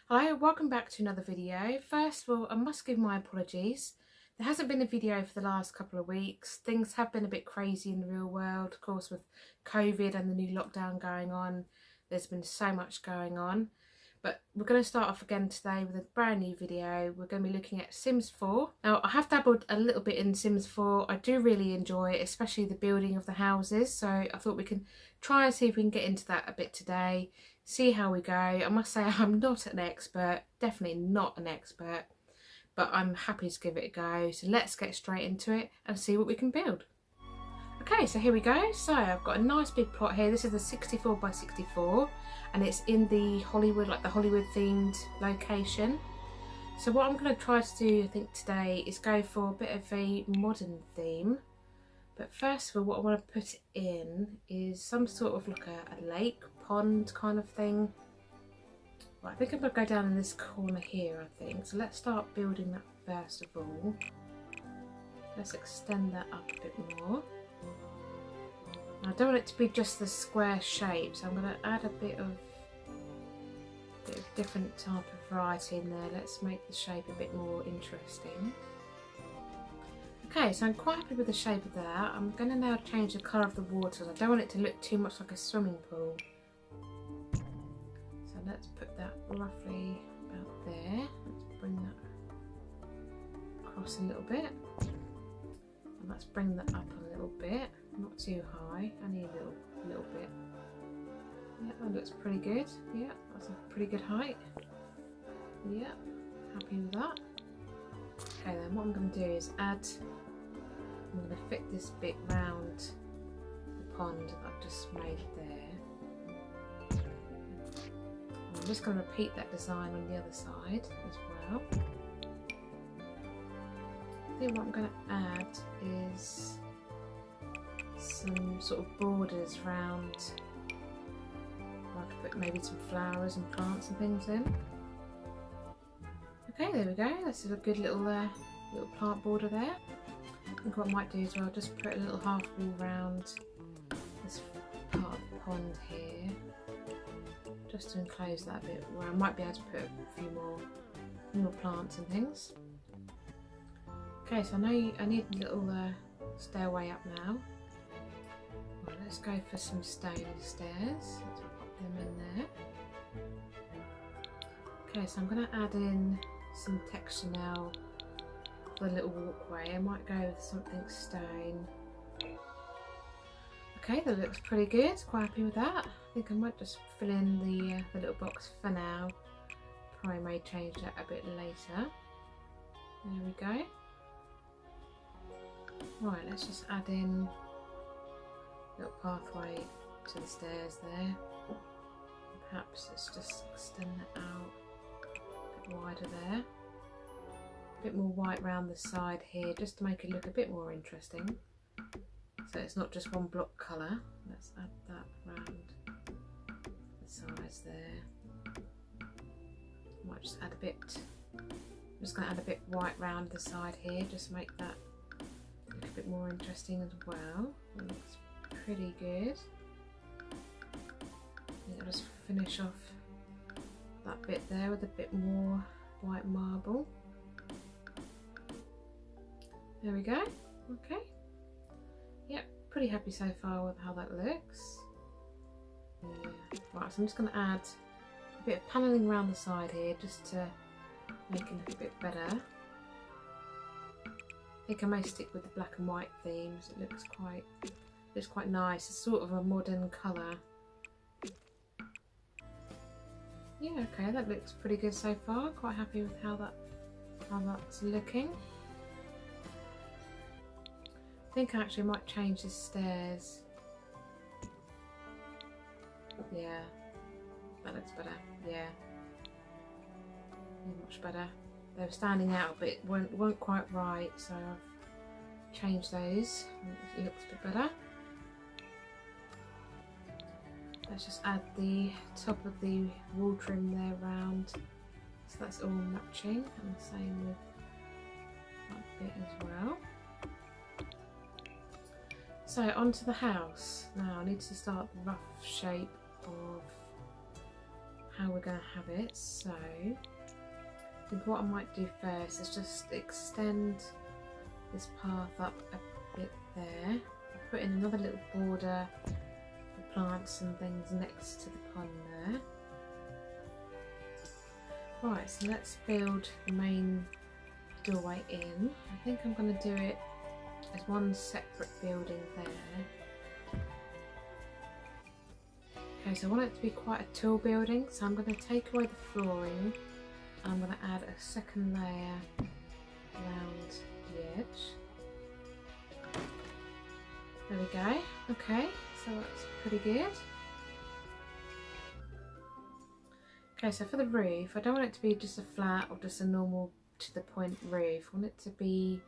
Hi, welcome back to another video. First of all, I must give my apologies. There hasn't been a video for the last couple of weeks. Things have been a bit crazy in the real world, of course, with COVID and the new lockdown going on. There's been so much going on. But we're going to start off again today with a brand new video. We're going to be looking at Sims 4. Now, I have dabbled a little bit in Sims 4. I do really enjoy it, especially the building of the houses. So I thought we can try and see if we can get into that a bit today. See how we go. I must say I'm not an expert, definitely not an expert, but I'm happy to give it a go. So let's get straight into it and see what we can build. Okay, so here we go. So I've got a nice big plot here. This is a 64 by 64 and it's in the Hollywood, like the Hollywood themed location. So what I'm going to try to do, I think today, is go for a bit of a modern theme. But first of all, what I want to put in is some sort of like a lake, pond kind of thing. Right, I think I'm going to go down in this corner here, I think. So let's start building that first of all. Let's extend that up a bit more. I don't want it to be just the square shape, so I'm going to add a bit of different type of variety in there. Let's make the shape a bit more interesting. Okay, so I'm quite happy with the shape of that. I'm going to now change the colour of the water. I don't want it to look too much like a swimming pool. So let's put that roughly about there. Let's bring that across a little bit. And let's bring that up a little bit. Not too high, only a little bit. Yeah, that looks pretty good. Yeah, that's a pretty good height. Yeah, happy with that. Okay then, what I'm going to do is I'm going to fit this bit round the pond that I've just made there. I'm just going to repeat that design on the other side as well. I think what I'm going to add is some sort of borders round. I could put maybe some flowers and plants and things in. Okay, there we go. This is a good little plant border there. I think what I might do is I'll just put a little half wall round this part of the pond here, just to enclose that a bit, where I might be able to put a few more plants and things. Okay, so I need a little stairway up now. Right, let's go for some stone stairs. Let's pop them in there. Okay, so I'm going to add in some texture now for the little walkway. I might go with something stone. Okay, that looks pretty good. Quite happy with that. I think I might just fill in the little box for now. Probably may change that a bit later. There we go. Right, let's just add in a little pathway to the stairs there. Perhaps let's just extend that out a bit wider there. A bit more white round the side here, just to make it look a bit more interesting. So it's not just one block colour. Let's add that round the sides there. Might just add a bit. I'm just going to add a bit white round the side here, just to make that look a bit more interesting as well. It looks pretty good. I'll just finish off that bit there with a bit more white marble. There we go. Okay. Yep, pretty happy so far with how that looks. Yeah. Right, so I'm just going to add a bit of panelling around the side here just to make it look a bit better. I think I may stick with the black and white themes. It looks quite nice. It's sort of a modern colour. Yeah, okay, that looks pretty good so far. Quite happy with how that's looking. I think I actually might change the stairs. Yeah, that looks better. Yeah, much better. They were standing out but weren't quite right, so I've changed those. It looks a bit better. Let's just add the top of the wall trim there round, so that's all matching, and the same with that bit as well. So onto the house. Now I need to start the rough shape of how we're going to have it. So I think what I might do first is just extend this path up a bit there. I'll put in another little border for plants and things next to the pond there. Right, so let's build the main doorway in. I think I'm going to do it as one separate building there. Okay, so I want it to be quite a tall building, so I'm going to take away the flooring and I'm going to add a second layer around the edge. There we go. Okay, so that's pretty good. Okay, so for the roof, I don't want it to be just a flat or just a normal to the point roof. I want it to be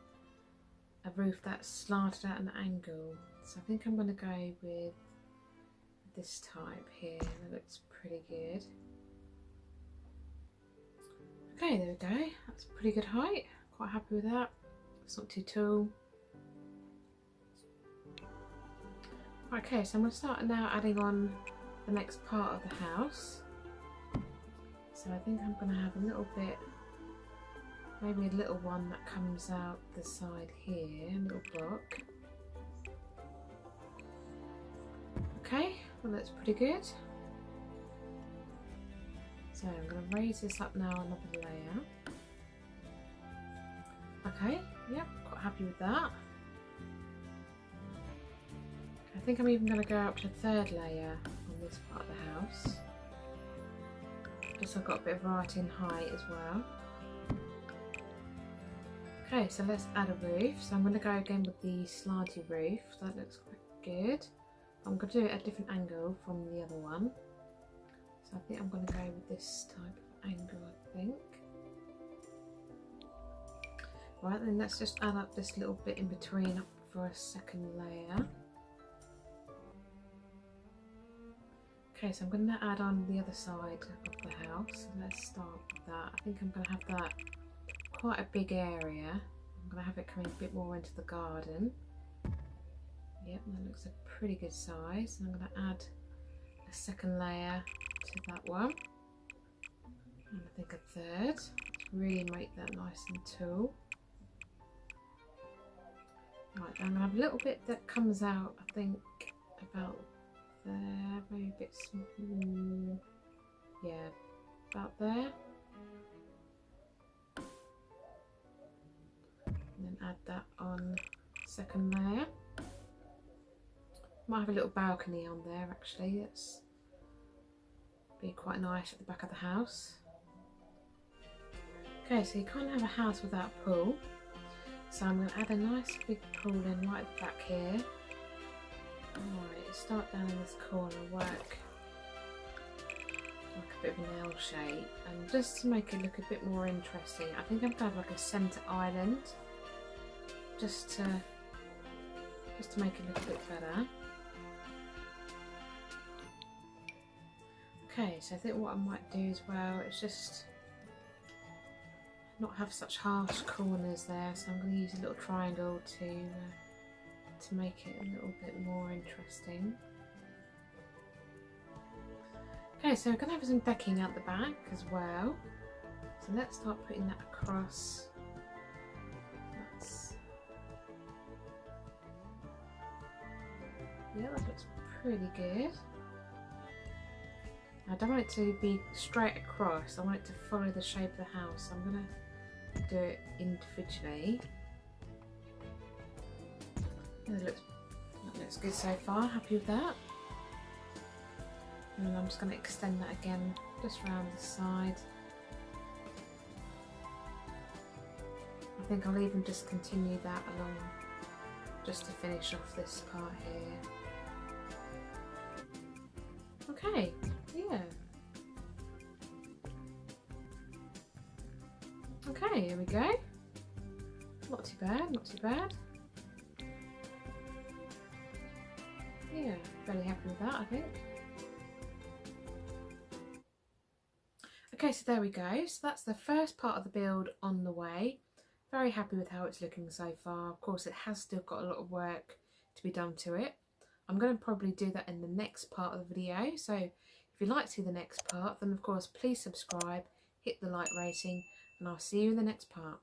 a roof that's slanted at an angle. So I think I'm going to go with this type here. That looks pretty good. Okay, there we go. That's a pretty good height. Quite happy with that. It's not too tall. Okay, so I'm going to start now adding on the next part of the house. So I think I'm going to have a little bit, maybe a little one that comes out the side here, a little block. Okay, well that's pretty good. So I'm going to raise this up now another layer. Okay, yep, quite happy with that. I think I'm even going to go up to a third layer on this part of the house. Just so I've got a bit of variety in height as well. Okay, so let's add a roof. So I'm going to go again with the slanty roof. That looks quite good. I'm going to do it at a different angle from the other one. So I think I'm going to go with this type of angle, I think. Right, then let's just add up this little bit in between up for a second layer. Okay, so I'm going to add on the other side of the house. So let's start with that. I think I'm going to have that quite a big area. I'm going to have it coming a bit more into the garden. Yep, that looks a pretty good size. And I'm going to add a second layer to that one. And I think a third. To really make that nice and tall. Right, I'm going to have a little bit that comes out, I think, about there, maybe a bit small, yeah, about there. And then add that on second layer. Might have a little balcony on there actually, that's be quite nice at the back of the house. Okay, so you can't have a house without a pool. So I'm going to add a nice big pool in right at the back here. Alright, start down in this corner, work like a bit of an L shape, and just to make it look a bit more interesting, I think I'm going to have like a centre island, just to make it look a bit better. Okay, so I think what I might do as well is just not have such harsh corners there, so I'm going to use a little triangle to make it a little bit more interesting. Okay, so we're going to have some decking out the back as well. So let's start putting that across. Yeah, that looks pretty good. I don't want it to be straight across, I want it to follow the shape of the house. So I'm going to do it individually. That looks good so far, happy with that. And I'm just going to extend that again, just around the side. I think I'll even just continue that along, just to finish off this part here. Okay, yeah. Okay, here we go. Not too bad, not too bad. Yeah, very happy with that, I think. Okay, so there we go. So that's the first part of the build on the way. Very happy with how it's looking so far. Of course, it has still got a lot of work to be done to it. I'm going to probably do that in the next part of the video. So if If you'd like to see the next part, then of course please subscribe, hit the like rating, and I'll see you in the next part.